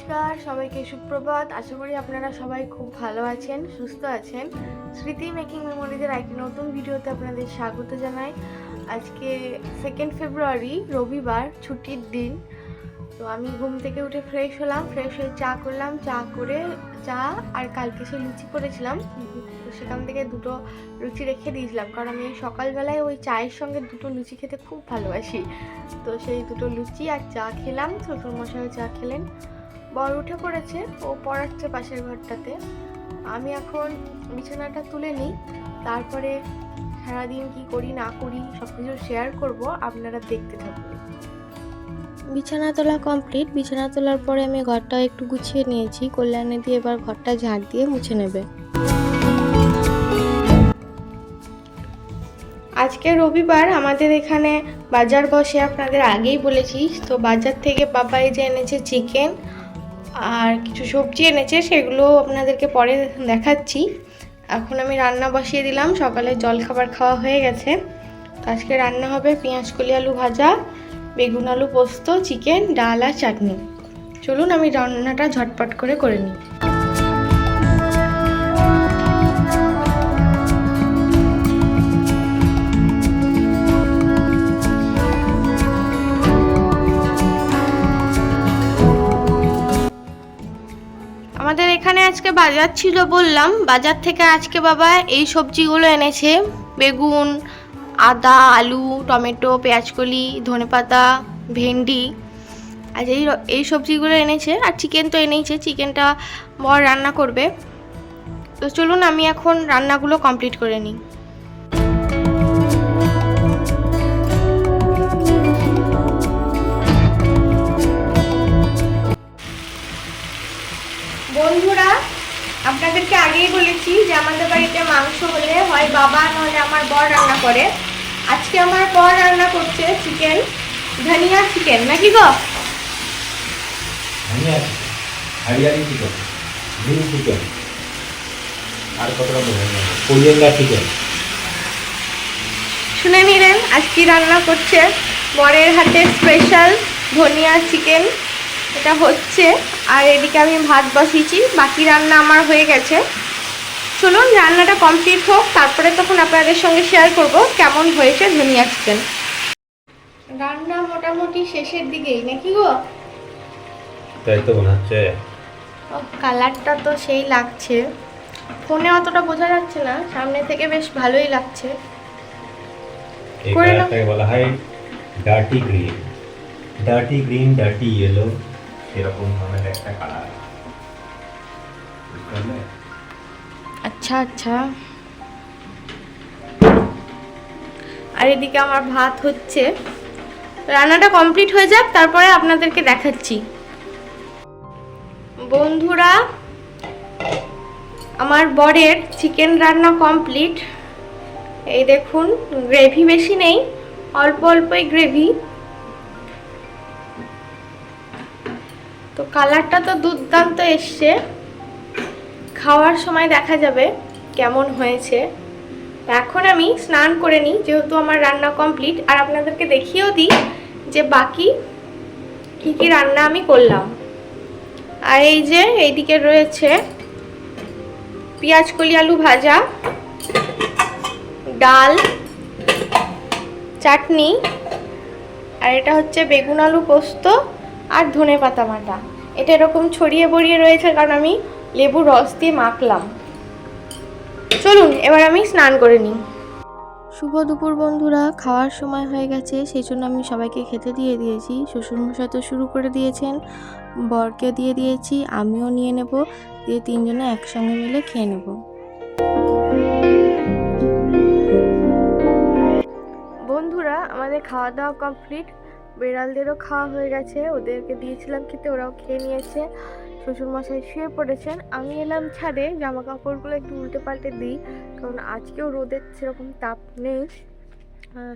নমস্কার সবাইকে, সুপ্রভাত। আশা করি আপনারা সবাই খুব ভালো আছেন, সুস্থ আছেন। স্মৃতি মেকিং মেমোরিজের একটি নতুন ভিডিওতে আপনাদের স্বাগত জানাই। আজকে 2 ফেব্রুয়ারি, রবিবার, ছুটির দিন। তো আমি ঘুম থেকে উঠে ফ্রেশ হলাম, ফ্রেশ হয়ে চা করলাম, চা আর কালকে সে লুচি করেছিলাম, তো সেখান থেকে 2টো লুচি রেখে দিয়েছিলাম, কারণ আমি সকালবেলায় ওই চায়ের সঙ্গে 2টো লুচি খেতে খুব ভালোবাসি। তো সেই 2টো লুচি আর চা খেলাম। শ্বশুরমশাই চা খেলেন, বর উঠে পড়েছে, ও পড়াচ্ছে পাশের ঘরটাতে। আমি এখন বিছানাটা তুলে নিই, তারপরে সারাদিন কি করি না করি সব কিছু শেয়ার করব, আপনারা দেখতে থাকুন। বিছানা তোলা কমপ্লিট। বিছানা তোলার পরে আমি ঘরটা একটু গুছিয়ে নিয়েছি। কল্যাণী দিয়ে এবার ঘরটা ঝাড় দিয়ে মুছে নেবে। আজকে রবিবার, আমাদের এখানে বাজার বসে, আপনাদের আগেই বলেছি। তো বাজার থেকে বাবা এই যে এনেছে চিকেন আর কিছু সবজি এনেছে, সেগুলো আপনাদেরকে পরে দেখাচ্ছি। এখন আমি রান্না বসিয়ে দিলাম, সকালে জলখাবার খাওয়া হয়ে গেছে। তো আজকে রান্না হবে পেঁয়াজকলি আলু ভাজা, বেগুন আলু পোস্ত, চিকেন, ডাল আর চাটনি। চলুন আমি রান্নাটা ঝটপট করে নিই। আমাদের এখানে আজকে বাজার ছিল, বললাম। বাজার থেকে আজকে বাবা এই সবজিগুলো এনেছে: বেগুন, আদা, আলু, টমেটো, পেঁয়াজকলি, ধনেপাতা, ভেন্ডি। আজ এই সবজিগুলো এনেছে, আর চিকেন তো এনেইছে। চিকেনটা বর রান্না করবে। তো চলুন আমি এখন রান্নাগুলো কমপ্লিট করে নিই। বন্ধুরা, আপনাদেরকে আগেই বলেছি যে আমাদের বাড়িতে মাংস হলে হয় বাবা নয় আমার বর রান্না করে। আজকে আমার বর রান্না করছে চিকেন, ধনিয়া চিকেন, নাকি গো? হরিয়ালি চিকেন, গ্রিন চিকেন, আর কত রকম কোরিয়ান্ডার চিকেন। শুনে নিলেন আজ কি রান্না করছে বরের হাতে স্পেশাল ধনিয়া চিকেন। এটা হচ্ছে, আর এদিকে আমি ভাত বসিয়েছি, বাকি রান্না আমার হয়ে গেছে। চলুন রান্নাটা কমপ্লিট হোক, তারপরে তখন আপনাদের সঙ্গে শেয়ার করব কেমন হয়েছে ধনিয়া চিকেন। রান্না মোটামুটি শেষের দিকেই, নাকি গো? তাই তো মনে হচ্ছে। কালারটা তো সেই লাগছে, ফোনে অতটা বোঝা যাচ্ছে না, সামনে থেকে বেশ ভালোই লাগছে। এই কালারটাকে বলা হয় dirty green. Dirty green, dirty yellow, এরকম ধরনের একটা কালার। আচ্ছা আচ্ছা। আর এদিকে আমার ভাত হচ্ছে, রান্নাটা কমপ্লিট হয়ে যাক, তারপরে আপনাদেরকে দেখাচ্ছি। বন্ধুরা, আমার বরের চিকেন রান্না কমপ্লিট। এই দেখুন, গ্রেভি বেশি নেই, অল্প অল্পই গ্রেভি। তো কালারটা তো দুর্দান্ত এসছে, খাওয়ার সময় দেখা যাবে কেমন হয়েছে। এখন আমি স্নান করে নিই, যেহেতু আমার রান্না কমপ্লিট, আর আপনাদেরকে দেখিয়েও দিই যে বাকি কী কী রান্না আমি করলাম। আর এই যে এইদিকে রয়েছে পেঁয়াজকলি আলু ভাজা, ডাল, চাটনি, আর এটা হচ্ছে বেগুন আলু পোস্ত আর ধনেপাতা বাটা। এটা এরকম ছড়িয়ে বড়িয়ে রয়েছে, কারণ আমি লেবুর রস দিয়ে মাখলাম। চলুন এবার আমি স্নান করে নিই। শুভ দুপুর বন্ধুরা, খাওয়ার সময় হয়ে গেছে, সেই জন্য আমি সবাইকে খেতে দিয়ে দিয়েছি। শ্বশুরমশাই তো শুরু করে দিয়েছেন, বরকে দিয়ে দিয়েছি, আমিও নিয়ে নেব, দিয়ে তিনজনে একসঙ্গে মিলে খেয়ে নেব। বন্ধুরা, আমাদের খাওয়া দাওয়া কমপ্লিট, বেড়ালদেরও খাওয়া হয়ে গেছে, ওদেরকে দিয়েছিলাম খেতে, ওরাও খেয়ে নিয়েছে। শ্বশুরমশাই শুয়ে পড়েছেন, আমি এলাম ছাদে, জামা কাপড়গুলো একটু উল্টে পাল্টে দিই, কারণ আজকেও রোদের সেরকম তাপ নেই,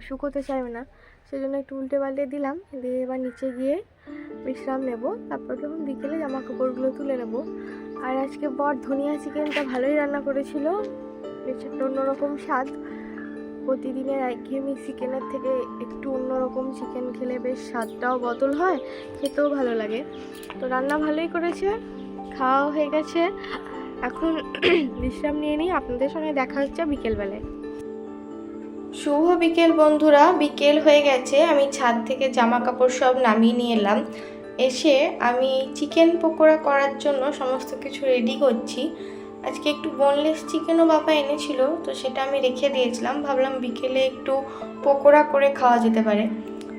শুকোতে চাইবে না, সেজন্য একটু উল্টে পাল্টে দিলাম। দিয়ে এবার নিচে গিয়ে বিশ্রাম নেব, তারপর যখন বিকেলে জামা কাপড়গুলো তুলে নেব। আর আজকে বর ধনিয়া চিকেনটা ভালোই রান্না করেছিল, বেশ একটা অন্যরকম স্বাদ। প্রতিদিনের একঘেয়েমি চিকেনের থেকে একটু অন্যরকম চিকেন খেলে বেশ স্বাদটাও বদল হয়, খেতেও ভালো লাগে। তো রান্না ভালোই করেছে, খাওয়া হয়ে গেছে, এখন বিশ্রাম নিয়ে নিই। আপনাদের সঙ্গে দেখা হচ্ছে বিকেলবেলায়। শুভ বিকেল বন্ধুরা, বিকেল হয়ে গেছে। আমি ছাদ থেকে জামা কাপড় সব নামিয়ে নিয়ে এলাম। এসে আমি চিকেন পকোড়া করার জন্য সমস্ত কিছু রেডি করছি। আজকে একটু বোনলেস চিকেনও বাবা এনেছিল, তো সেটা আমি রেখে দিয়েছিলাম, ভাবলাম বিকেলে একটু পকোড়া করে খাওয়া যেতে পারে,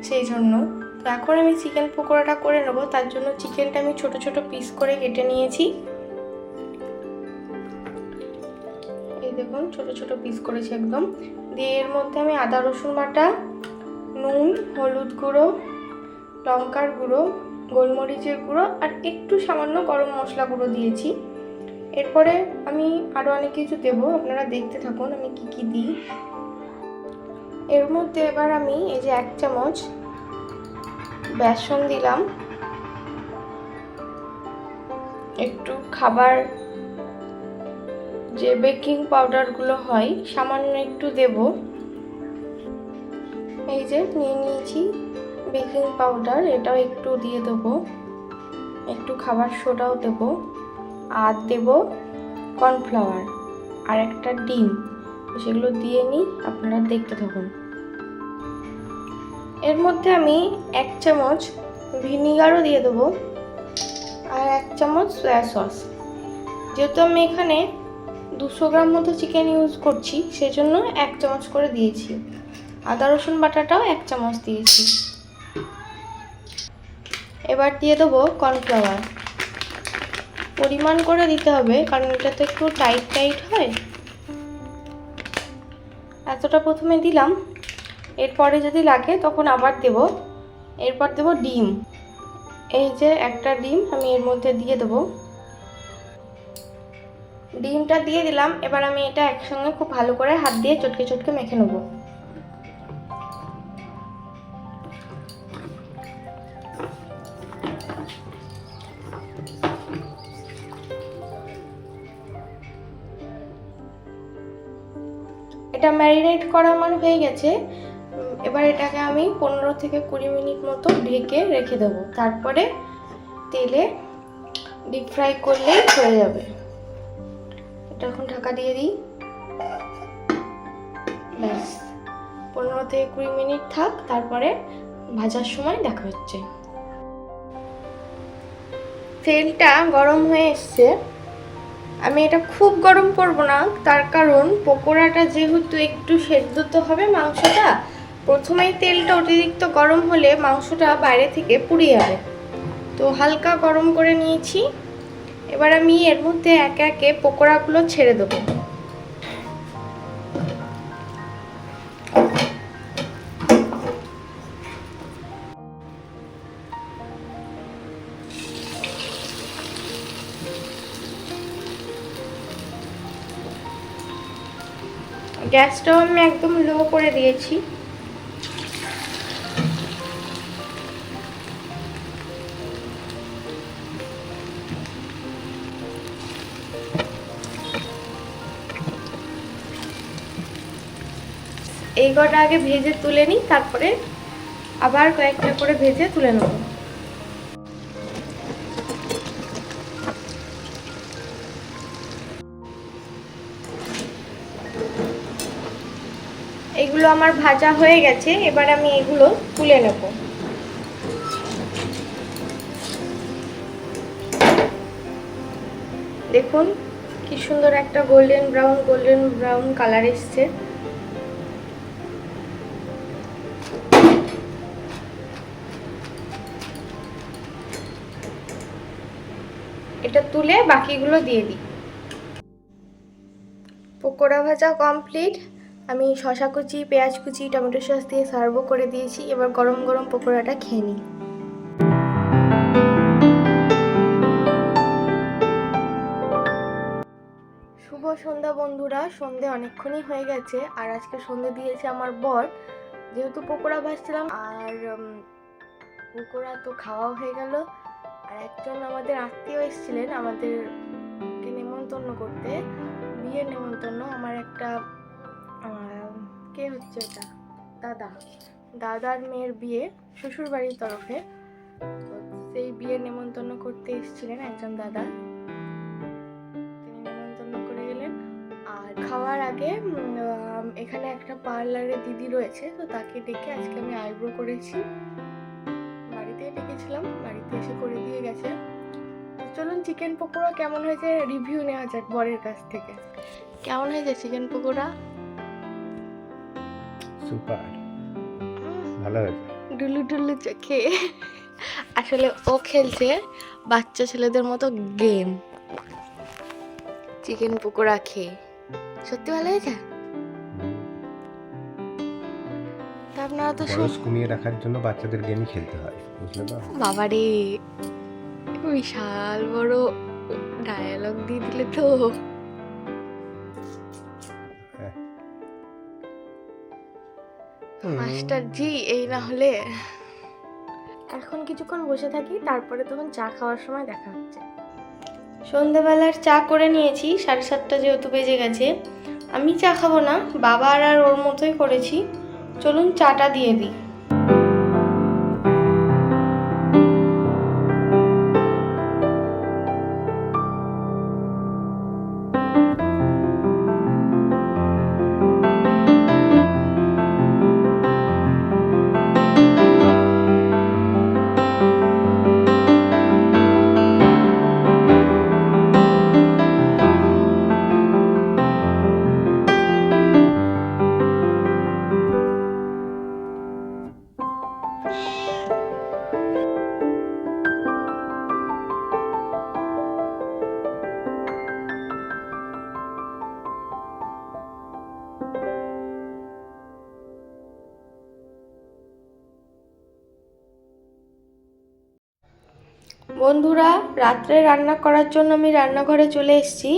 সেই জন্য। তো এখন আমি চিকেন পকোড়াটা করে নেব। তার জন্য চিকেনটা আমি ছোট ছোট পিস করে কেটে নিয়েছি। এই দেখুন, ছোট ছোট পিস করেছি একদম। দিয়ে এর মধ্যে আমি আদা রসুন বাটা, নুন, হলুদ গুঁড়ো, লঙ্কার গুঁড়ো, গোলমরিচের গুঁড়ো আর একটু সামান্য গরম মশলা গুঁড়ো দিয়েছি। এরপরে আমি আরও অনেক কিছু দেবো, আপনারা দেখতে থাকুন আমি কি কি দিই। এর মধ্যে এবার আমি এই যে 1 চামচ বেসন দিলাম, একটু খাবার যে বেকিং পাউডারগুলো হয় সামান্য একটু দেব। এই যে নিয়ে নিয়েছি বেকিং পাউডার, এটাও একটু দিয়ে দেবো, একটু খাবার সোডাও দেবো, আর দেব কর্নফ্লাওয়ার আর একটা ডিম। সেগুলো দিয়ে নিই, আপনারা দেখতে থাকুন। এর মধ্যে আমি 1 চামচ ভিনিগারও দিয়ে দেবো আর 1 চামচ সয়া সস। যেহেতু আমি এখানে 200 গ্রাম মতো চিকেন ইউজ করছি, সেজন্য 1 চামচ করে দিয়েছি। আদা রসুন বাটাটাও 1 চামচ দিয়েছি। এবার দিয়ে দেবো কর্নফ্লাওয়ার, পরিমাণ করে দিতে হবে, কারণ এটা তো একটু টাইট টাইট হয়। এতটা প্রথমে দিলাম, এরপরে যদি লাগে তখন আবার দেব। এরপর দেব ডিম। এই যে একটা ডিম আমি এর মধ্যে দিয়ে দেবো। ডিমটা দিয়ে দিলাম। এবার আমি এটা একসঙ্গে খুব ভালো করে হাত দিয়ে চটকে চটকে মেখে নেব। এটা ম্যারিনেট করা আমার হয়ে গেছে। এবার এটাকে আমি 15 থেকে 20 মিনিট মতো ঢেকে রেখে দেবো, তারপরে তেলে ডিপ ফ্রাই করলেই হয়ে যাবে। এটা এখন ঢাকা দিয়ে দিই। ব্যাস 15 থেকে 20 মিনিট থাক, তারপরে ভাজার সময় দেখা হচ্ছে। তেলটা গরম হয়ে এসছে। আমি এটা খুব গরম করব না, তার কারণ পকোড়াটা যেহেতু একটু সেদ্ধ তো হবে মাংসটা, প্রথমেই তেলটা অতিরিক্ত গরম হলে মাংসটা বাইরে থেকে পুড়ে যাবে। তো হালকা গরম করে নিয়েছি। এবার আমি এর মধ্যে একে একে পকোড়াগুলো ছেড়ে দেবো। গ্যাসটাও আমি একদম লো করে দিয়েছি। এই কটা আগে ভেজে তুলে নিই, তারপরে আবার কয়েকটা করে ভেজে তুলে নেব। এগুলো আমার ভাজা হয়ে গেছে, এবার আমি এগুলো তুলে নেব। দেখুন কি সুন্দর একটা গোল্ডেন ব্রাউন কালার এসছে। এটা তুলে বাকিগুলো দিয়ে দিই। পকোড়া ভাজা কমপ্লিট। আমি শসা কুচি, পেঁয়াজ কুচি, টমেটো সস দিয়ে সার্ভ করে দিয়েছি। এবার গরম গরম পকোড়াটা খেয়ে নিই। শুভ সন্ধ্যা বন্ধুরা, সন্ধে অনেকক্ষণই হয়ে গেছে, আর আজকে সন্ধে দিয়েছে আমার বর। যেহেতু পকোড়া ভাজছিলাম আর পকোড়া তো খাওয়া হয়ে গেল। আর একজন আমাদের আত্মীয় এসেছিলেন আমাদেরকে নেমন্তন্ন করতে, বিয়ের নেমন্তন্ন। আমার একটা কে হচ্ছে এটা? দাদার মেয়ের বিয়ে শ্বশুর বাড়ির তরফে। তো সেই বিয়ে নেমন্তন্ন করতে এসেছিলেন একজন দাদা, তিনি নেমন্তন্ন করে গেলেন। আর খাওয়ার আগে এখানে একটা পার্লারে দিদি রয়েছে, তো তাকে ডেকে আজকে আমি আইব্রো করেছি। বাড়িতেই ডেকেছিলাম, বাড়িতে এসে করে দিয়ে গেছে। তো চলুন চিকেন পকোড়া কেমন হয়েছে রিভিউ নেওয়া যাক বরের কাছ থেকে। কেমন হয়েছে চিকেন পকোড়া? সুপার, ভালো হয়েছে। ডুলু ডুলু চোখে। আসলে ও খেলছে বাচ্চা ছেলেদের মতো গেম চিকেন পকোড়া খেয়ে। সত্যি ভালো হয়েছে? তা আপনারা তো বয়স কমিয়ে রাখার জন্য বাচ্চাদের গেমই খেলতে হয়, বুঝলে তো? বাবারে, বিশাল বড় ডায়ালগ দিয়ে দিলে তো। মাস্টার জি, এই না হলে এখন কিছুক্ষণ বসে থাকি, তারপরে তখন চা খাওয়ার সময় দেখা হচ্ছে। সন্ধ্যাবেলার চা করে নিয়েছি, 7:30 যেহেতু বেজে গেছে। আমি চা খাবো না, বাবা আর ওর মতোই করেছি। চলুন চাটা দিয়ে দিই। বন্ধুরা, রাত্রে রান্না করার জন্য আমি রান্নাঘরে চলে এসেছি।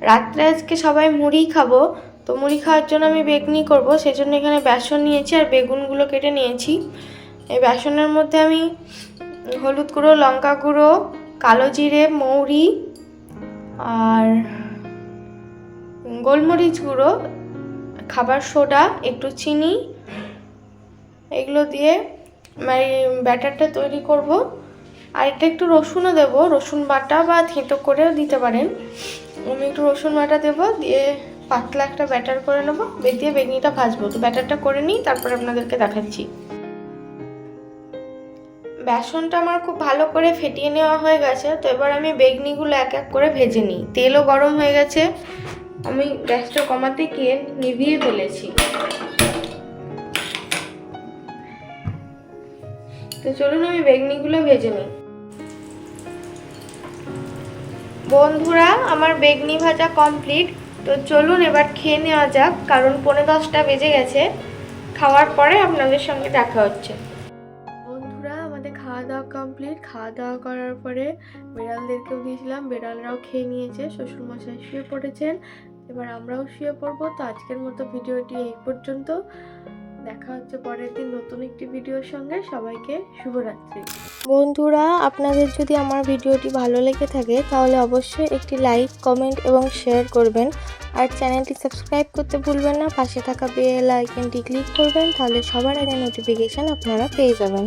রাত্রে আজকে সবাই মুড়ি খাবো, তো মুড়ি খাওয়ার জন্য আমি বেগনি করব, সেজন্য এখানে বেসন নিয়েছি আর বেগুনগুলো কেটে নিয়েছি। এই বেসনের মধ্যে আমি হলুদ গুঁড়ো, লঙ্কা গুঁড়ো, কালো জিরে, মৌরি আর গোলমরিচ গুঁড়ো, খাবার সোডা, একটু চিনি, এগুলো দিয়ে ব্যাটারটা তৈরি করব। আর এটা একটু রসুনও দেবো, রসুন বাটা বা থেঁতো করেও দিতে পারেন। আমি একটু রসুন বাটা দেবো, দিয়ে পাতলা একটা ব্যাটার করে নেবো, দিয়ে বেগনিটা ভাজবো। তো ব্যাটারটা করে নিই, তারপর আপনাদেরকে দেখাচ্ছি। বেসনটা আমার খুব ভালো করে ফেটিয়ে নেওয়া হয়ে গেছে। তো এবার আমি বেগনিগুলো এক এক করে ভেজে নিই। তেলও গরম হয়ে গেছে, আমি গ্যাসটা কমাতে গিয়ে নিভিয়ে ফেলেছি। তো চলুন আমি বেগনিগুলো ভেজে নিই। বন্ধুরা, আমার বেগনি ভাজা কমপ্লিট। তো চলুন এবার খেয়ে নেওয়া যাক, কারণ 10:45 বেজে গেছে। খাওয়ার পরে আপনাদের সঙ্গে দেখা হচ্ছে। বন্ধুরা, আমাদের খাওয়া দাওয়া কমপ্লিট। খাওয়া দাওয়া করার পরে বিড়ালদেরকেও দিয়েছিলাম, বিড়ালরাও খেয়ে নিয়েছে। শ্বশুরমশাই শুয়ে পড়েছেন, এবার আমরাও শুয়ে পড়বো। তো আজকের মতো ভিডিওটি এই পর্যন্ত। দেখা হচ্ছে পরের দিন নতুন একটি ভিডিওর সঙ্গে। সবাইকে শুভরাত্রি। বন্ধুরা, আপনাদের যদি আমার ভিডিওটি ভালো লেগে থাকে তাহলে অবশ্যই একটি লাইক, কমেন্ট এবং শেয়ার করবেন। আর চ্যানেলটি সাবস্ক্রাইব করতে ভুলবেন না। পাশে থাকা বেল আইকনটি ক্লিক করবেন, তাহলে সবার আগে নোটিফিকেশান আপনারা পেয়ে যাবেন।